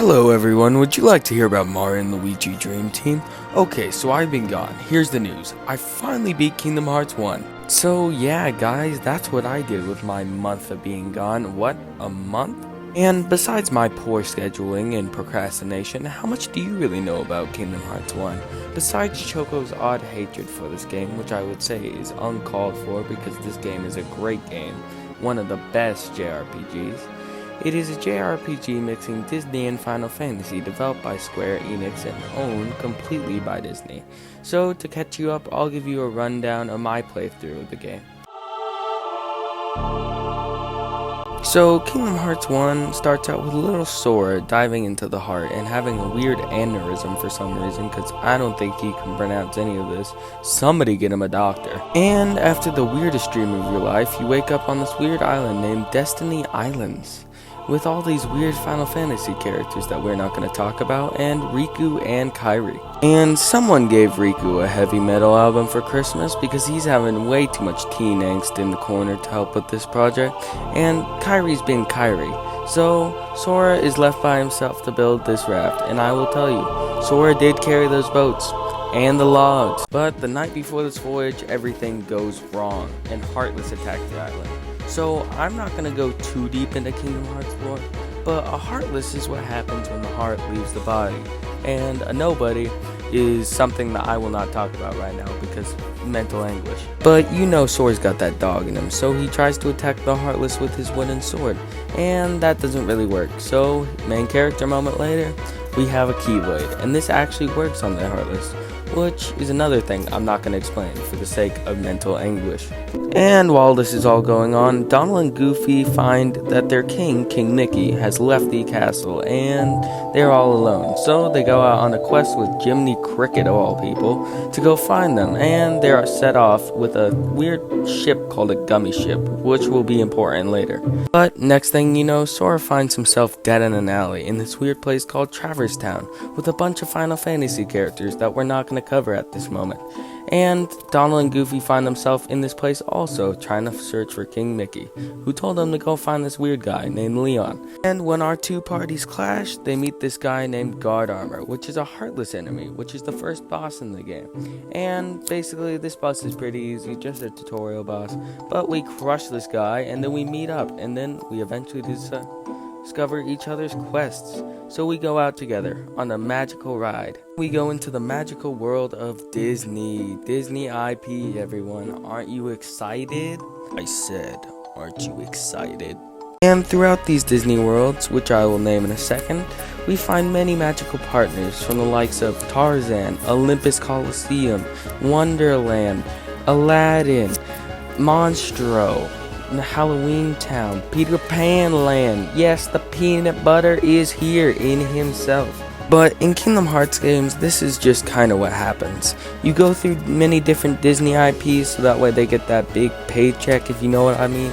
Hello everyone, would you like to hear about Mario and Luigi Dream Team? Okay, so I've been gone. Here's the news. I finally beat Kingdom Hearts 1. So yeah guys, that's what I did with my month of being gone. What? A month? And besides my poor scheduling and procrastination, how much do you really know about Kingdom Hearts 1? Besides Choco's odd hatred for this game, which I would say is uncalled for because this game is a great game, one of the best JRPGs. It is a JRPG mixing Disney and Final Fantasy, developed by Square Enix and owned completely by Disney. So to catch you up, I'll give you a rundown of my playthrough of the game. So Kingdom Hearts 1 starts out with little Sora diving into the heart and having a weird aneurysm for some reason, because I don't think he can pronounce any of this. Somebody get him a doctor. And after the weirdest dream of your life, you wake up on this weird island named Destiny Islands, with all these weird Final Fantasy characters that we're not going to talk about, and Riku and Kairi. And someone gave Riku a heavy metal album for Christmas because he's having way too much teen angst in the corner to help with this project, and Kairi's being Kairi. So Sora is left by himself to build this raft, and I will tell you, Sora did carry those boats and the logs. But the night before this voyage, everything goes wrong, and Heartless attacked the island. So I'm not going to go too deep into Kingdom Hearts lore, but a Heartless is what happens when the heart leaves the body, and a nobody is something that I will not talk about right now because mental anguish. But you know Sora's got that dog in him, so he tries to attack the Heartless with his wooden sword, and that doesn't really work. So main character moment later, we have a Keyblade, and this actually works on the Heartless, which is another thing I'm not going to explain for the sake of mental anguish. And while this is all going on, Donald and Goofy find that their king, King Mickey, has left the castle and they're all alone. So they go out on a quest with Jiminy Cricket of all people to go find them, and they're set off with a weird ship called a gummy ship, which will be important later. But next thing you know, Sora finds himself dead in an alley in this weird place called Traverse Town with a bunch of Final Fantasy characters that we're not going to cover at this moment. And Donald and Goofy find themselves in this place also, trying to search for King Mickey, who told them to go find this weird guy named Leon. And when our two parties clash, they meet this guy named Guard Armor, which is a Heartless enemy, which is the first boss in the game. And basically this boss is pretty easy, just a tutorial boss, but we crush this guy, and then we meet up, and then we eventually discover each other's quests. So we go out together on a magical ride. We go into the magical world of Disney IP, everyone. Aren't you excited? I said, aren't you excited? And throughout these Disney worlds, which I will name in a second, we find many magical partners from the likes of Tarzan, Olympus Coliseum, Wonderland, Aladdin, Monstro, Halloween Town, Peter Pan Land. Yes, the peanut butter is here in himself. But in Kingdom Hearts games, this is just kind of what happens. You go through many different Disney IPs so that way they get that big paycheck, if you know what I mean.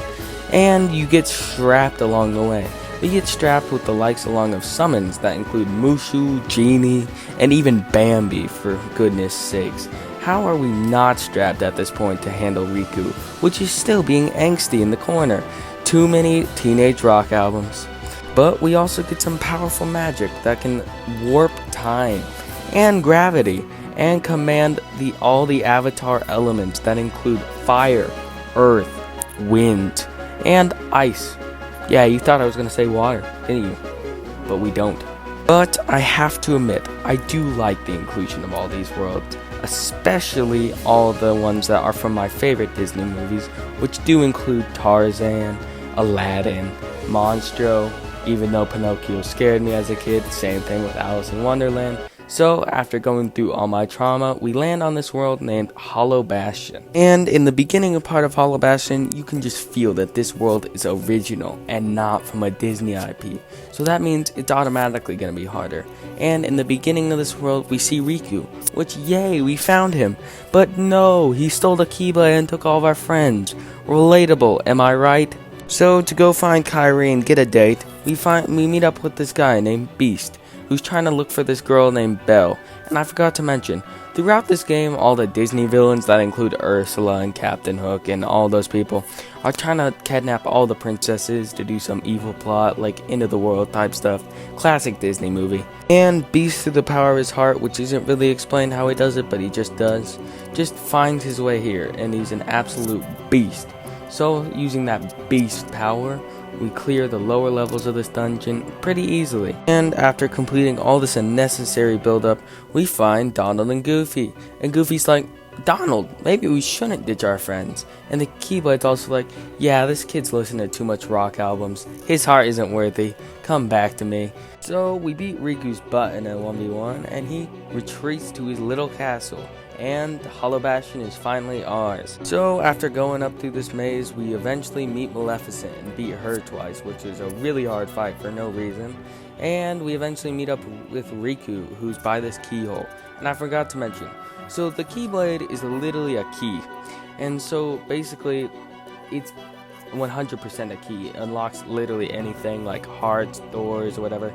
And you get strapped along the way. You get strapped with the likes along of summons that include Mushu, Genie, and even Bambi, for goodness sakes. How are we not strapped at this point to handle Riku, which is still being angsty in the corner? Too many Teenage Rock albums. But we also get some powerful magic that can warp time and gravity and command all the Avatar elements that include fire, earth, wind, and ice. Yeah, you thought I was going to say water, didn't you? But we don't. But I have to admit, I do like the inclusion of all these worlds, especially all the ones that are from my favorite Disney movies, which do include Tarzan, Aladdin, Monstro, even though Pinocchio scared me as a kid, same thing with Alice in Wonderland. So after going through all my trauma, we land on this world named Hollow Bastion. And in the beginning part of Hollow Bastion, you can just feel that this world is original and not from a Disney IP. So that means it's automatically going to be harder. And in the beginning of this world, we see Riku, which yay, we found him. But no, he stole the Keyblade and took all of our friends. Relatable, am I right? So to go find Kairi and get a date, we meet up with this guy named Beast, who's trying to look for this girl named Belle. And I forgot to mention, throughout this game, all the Disney villains that include Ursula and Captain Hook and all those people are trying to kidnap all the princesses to do some evil plot, like end of the world type stuff. Classic Disney movie. And Beast, through the power of his heart, which isn't really explained how he does it, but he just does, just finds his way here, and he's an absolute beast. So, using that beast power, we clear the lower levels of this dungeon pretty easily. And after completing all this unnecessary build-up, we find Donald and Goofy. And Goofy's like, Donald, maybe we shouldn't ditch our friends. And the Keyblade's also like, yeah, this kid's listening to too much rock albums. His heart isn't worthy. Come back to me. So we beat Riku's butt in a 1v1, and he retreats to his little castle. And Hollow Bastion is finally ours. So after going up through this maze, we eventually meet Maleficent and beat her twice, which is a really hard fight for no reason. And we eventually meet up with Riku, who's by this keyhole. And I forgot to mention, so the Keyblade is literally a key. And so basically, it's 100% a key. It unlocks literally anything like hearts, doors, or whatever.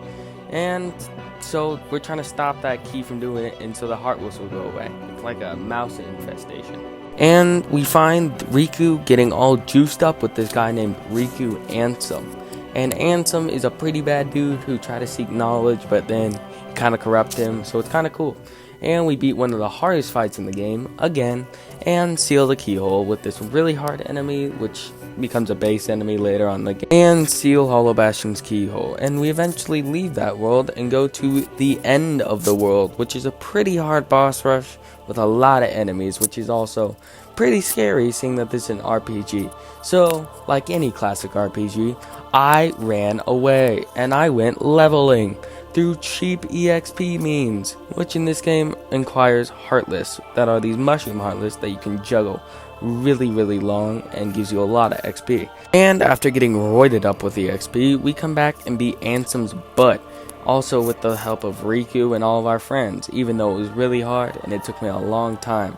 And so we're trying to stop that key from doing it, and so the heart whistle will go away. It's like a mouse infestation. And we find Riku getting all juiced up with this guy named Riku Ansem. And Ansem is a pretty bad dude who tried to seek knowledge, but then kind of corrupt him, so it's kind of cool. And we beat one of the hardest fights in the game, again, and seal the keyhole with this really hard enemy, which becomes a base enemy later on in the game, and seal Hollow Bastion's keyhole. And we eventually leave that world and go to the end of the world, which is a pretty hard boss rush with a lot of enemies, which is also pretty scary seeing that this is an RPG. So, like any classic RPG, I ran away, and I went leveling through cheap EXP means, which in this game requires Heartless, that are these mushroom Heartless that you can juggle really long and gives you a lot of XP. And after getting roided up with the XP, we come back and beat Ansem's butt, also with the help of Riku and all of our friends, even though it was really hard and it took me a long time.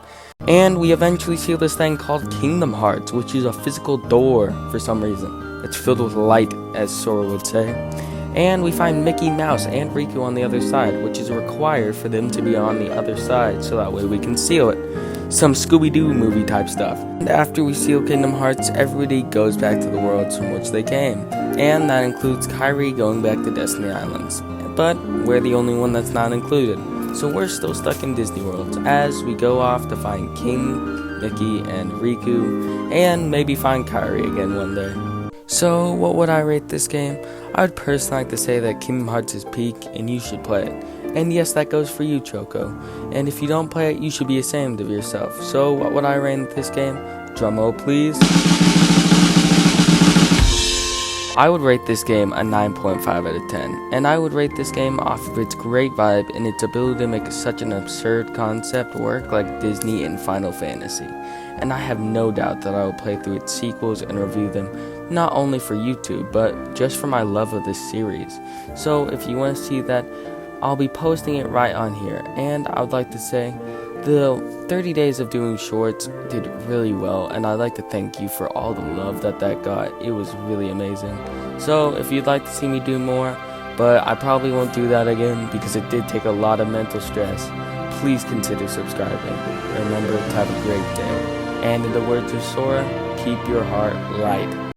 And we eventually seal this thing called Kingdom Hearts, which is a physical door for some reason. It's filled with light, as Sora would say. And we find Mickey Mouse and Riku on the other side, which is required for them to be on the other side, so that way we can seal it. Some Scooby-Doo movie type stuff. And after we seal Kingdom Hearts, everybody goes back to the worlds from which they came. And that includes Kairi going back to Destiny Islands. But we're the only one that's not included. So we're still stuck in Disney Worlds as we go off to find King, Mickey, and Riku, and maybe find Kairi again one day. So, what would I rate this game? I would personally like to say that Kingdom Hearts is peak, and you should play it. And yes, that goes for you, Choco. And if you don't play it, you should be ashamed of yourself. So, what would I rate this game? Drumroll, please. I would rate this game a 9.5 out of 10. And I would rate this game off of its great vibe and its ability to make such an absurd concept work like Disney and Final Fantasy. And I have no doubt that I will play through its sequels and review them, not only for YouTube, but just for my love of this series. So if you want to see that, I'll be posting it right on here. And I would like to say, the 30 days of doing shorts did really well, and I'd like to thank you for all the love that got. It was really amazing. So if you'd like to see me do more, but I probably won't do that again because it did take a lot of mental stress, please consider subscribing. And remember to have a great day. And in the words of Sora, keep your heart light.